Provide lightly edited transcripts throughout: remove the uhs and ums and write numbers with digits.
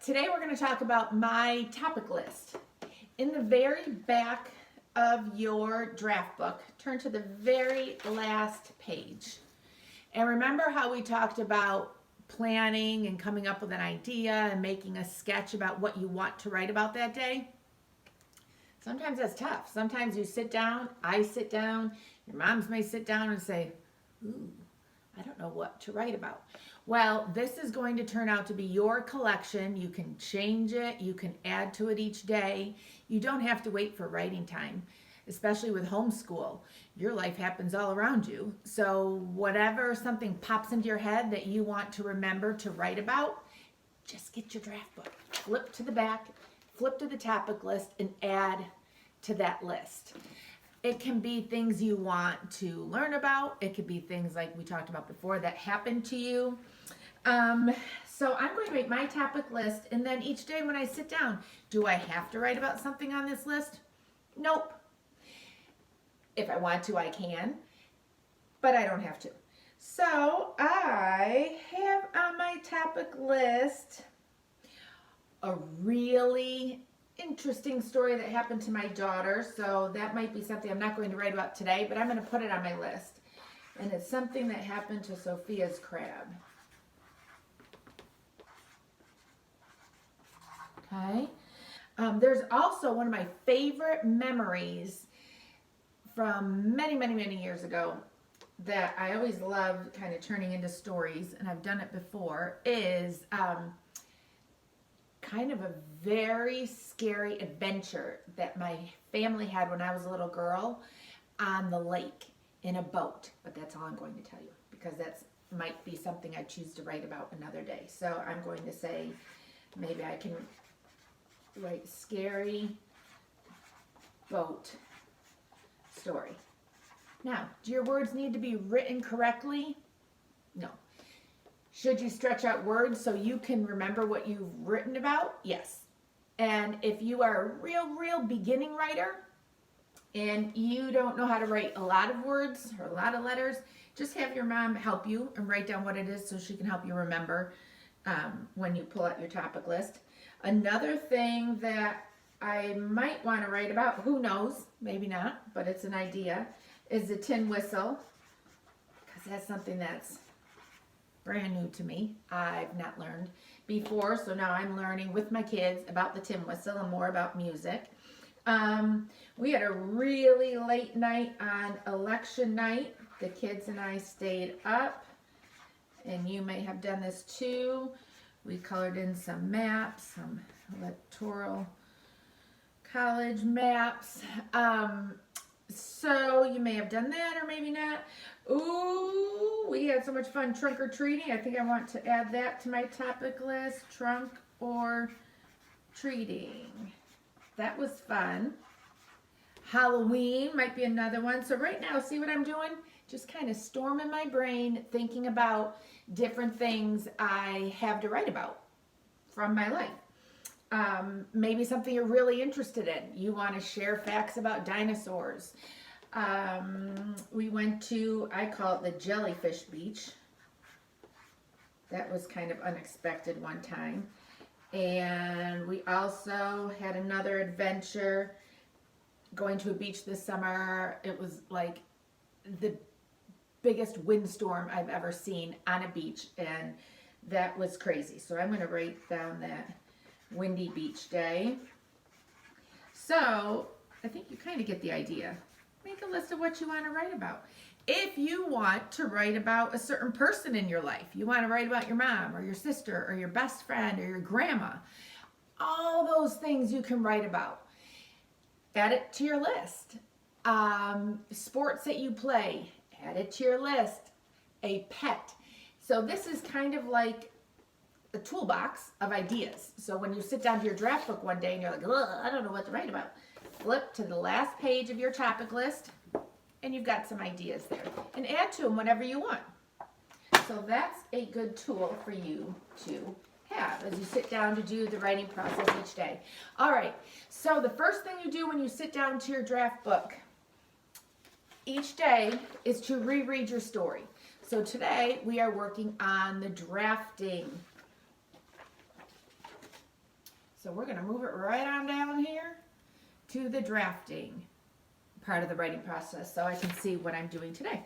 today we're going to talk about my topic list. In the very back of your draft book, turn to the very last page. And remember how we talked about planning and coming up with an idea and making a sketch about what you want to write about that day? Sometimes that's tough. Sometimes you sit down, I sit down, your moms may sit down and say, ooh, I don't know what to write about. Well, this is going to turn out to be your collection. You can change it, you can add to it each day. You don't have to wait for writing time, especially with homeschool. Your life happens all around you. So whatever something pops into your head that you want to remember to write about, just get your draft book, flip to the back, flip to the topic list, and add to that list. It can be things you want to learn about. It could be things like we talked about before that happened to you. So I'm going to make my topic list, and then each day when I sit down, do I have to write about something on this list? Nope. If I want to, I can, but I don't have to. So I have on my topic list a really interesting story that happened to my daughter. So that might be something I'm not going to write about today, but I'm going to put it on my list. And it's something that happened to Sophia's crab. Okay. There's also one of my favorite memories from many, many, many years ago that I always love kind of turning into stories, and I've done it before, is kind of a very scary adventure that my family had when I was a little girl on the lake in a boat. But that's all I'm going to tell you, because that might be something I choose to write about another day. So I'm going to say maybe I can write scary boat story. Now, do your words need to be written correctly? No. Should you stretch out words so you can remember what you've written about? Yes. And if you are a real beginning writer and you don't know how to write a lot of words or a lot of letters, just have your mom help you and write down what it is so she can help you remember when you pull out your topic list. Another thing that I might want to write about, who knows, maybe not, but it's an idea, is the tin whistle, because that's something that's brand new to me. I've not learned before, so now I'm learning with my kids about the tin whistle and more about music. We had a really late night on election night. The kids and I stayed up, and you may have done this too. We colored in some maps, some electoral college maps. So you may have done that or maybe not. Ooh, we had so much fun trunk or treating. I think I want to add that to my topic list. Trunk or treating. That was fun. Halloween might be another one. So right now, see what I'm doing? Just kind of storming my brain, thinking about different things I have to write about from my life. Maybe something you're really interested in. You want to share facts about dinosaurs. We went to, I call it the Jellyfish Beach. That was kind of unexpected one time. And we also had another adventure going to a beach this summer. It was like the biggest windstorm I've ever seen on a beach, and that was crazy. So I'm going to write down that windy beach day. So I think you kind of get the idea. Make a list of what you want to write about. If you want to write about a certain person in your life, you want to write about your mom or your sister or your best friend or your grandma, all those things you can write about. Add it to your list. Sports that you play, add it to your list. A pet. So this is kind of like a toolbox of ideas. So when you sit down to your draft book one day and you're like, I don't know what to write about, flip to the last page of your topic list and you've got some ideas there. And add to them whatever you want. So that's a good tool for you to have as you sit down to do the writing process each day. All right, so the first thing you do when you sit down to your draft book each day is to reread your story. So today we are working on the drafting So we're going to move it right on down here to the drafting part of the writing process so I can see what I'm doing today.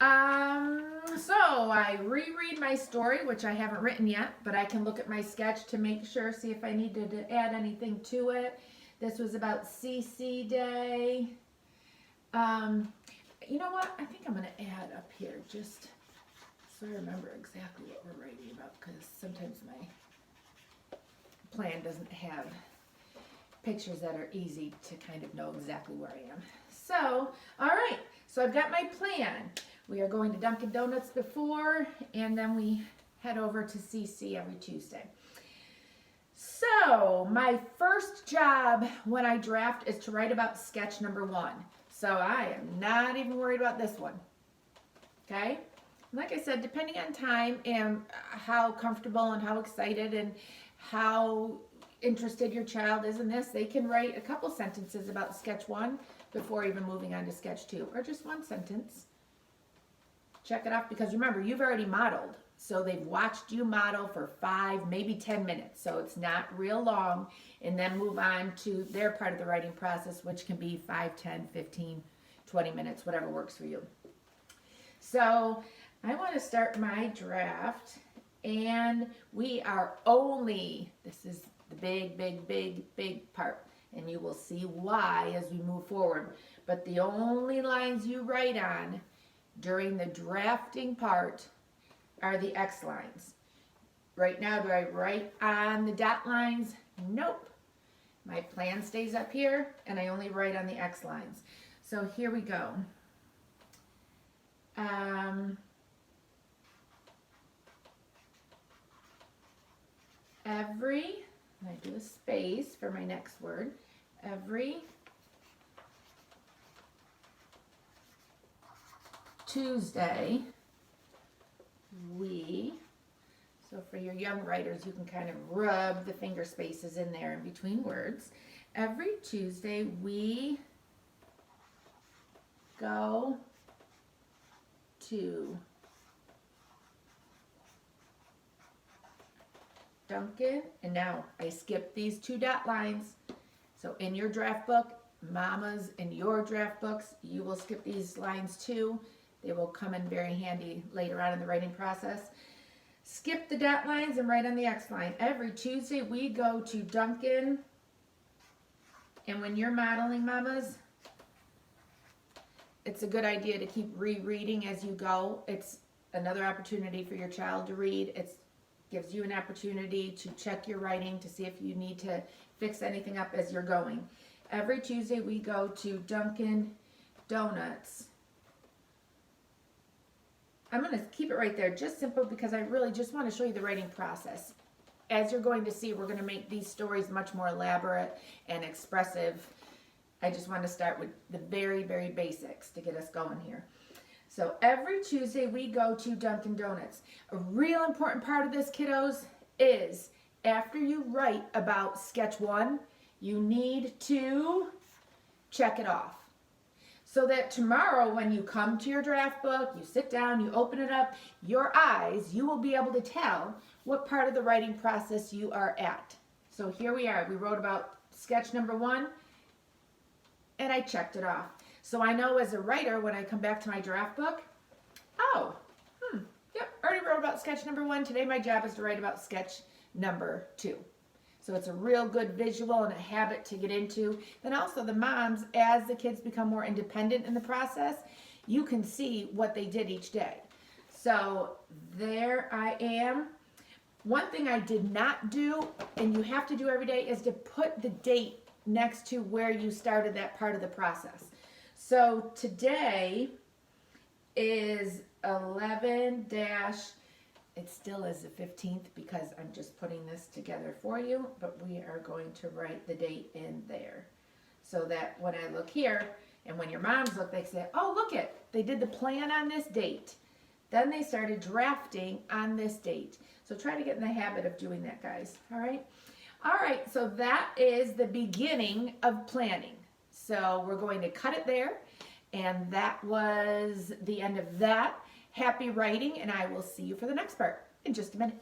So I reread my story, which I haven't written yet, but I can look at my sketch to make sure, see if I needed to add anything to it. This was about CC Day. You know what? I think I'm going to add up here just so I remember exactly what we're writing about, because sometimes my plan doesn't have pictures that are easy to kind of know exactly where I am. So, all right, so I've got my plan. We are going to Dunkin' Donuts before, and then we head over to CC every Tuesday. So, my first job when I draft is to write about sketch number 1. So, I am not even worried about this one. Okay? Like I said, depending on time and how comfortable and how excited and how interested your child is in this, they can write a couple sentences about sketch 1 before even moving on to sketch 2, or just one sentence. Check it off, because remember, you've already modeled. So they've watched you model for 5, maybe 10 minutes. So it's not real long. And then move on to their part of the writing process, which can be 5, 10, 15, 20 minutes, whatever works for you. So I want to start my draft, and we are only, this is the big part, and you will see why as we move forward. But the only lines you write on during the drafting part are the X lines. Right now, do I write on the dot lines? Nope. My plan stays up here, and I only write on the X lines. So here we go. I do a space for my next word. Every Tuesday, so for your young writers, you can kind of rub the finger spaces in there in between words. Every Tuesday, we go to Dunkin', and now I skip these 2 dot lines. So in your draft book, mamas, in your draft books, you will skip these lines too. They will come in very handy later on in the writing process. Skip the dot lines and write on the X line. Every Tuesday we go to Dunkin', and when you're modeling, mamas, it's a good idea to keep rereading as you go. It's another opportunity for your child to read. It gives you an opportunity to check your writing to see if you need to fix anything up as you're going. Every Tuesday we go to Dunkin' Donuts. I'm going to keep it right there, just simple, because I really just want to show you the writing process. As you're going to see, we're going to make these stories much more elaborate and expressive. I just want to start with the very basics to get us going here. So every Tuesday we go to Dunkin' Donuts. A real important part of this, kiddos, is after you write about sketch 1, you need to check it off. So that tomorrow when you come to your draft book, you sit down, you open it up, your eyes, you will be able to tell what part of the writing process you are at. So here we are. We wrote about sketch number 1, and I checked it off. So I know as a writer, when I come back to my draft book, yep, already wrote about sketch number 1. Today my job is to write about sketch number 2. So it's a real good visual and a habit to get into. Then also the moms, as the kids become more independent in the process, you can see what they did each day. So there I am. One thing I did not do, and you have to do every day, is to put the date next to where you started that part of the process. So today is 11 dash, it still is the 15th because I'm just putting this together for you, but we are going to write the date in there so that when I look here, and when your moms look, they say, oh, look it, they did the plan on this date. Then they started drafting on this date. So try to get in the habit of doing that, guys. All right? All right, so that is the beginning of planning. So we're going to cut it there, and that was the end of that. Happy writing, and I will see you for the next part in just a minute.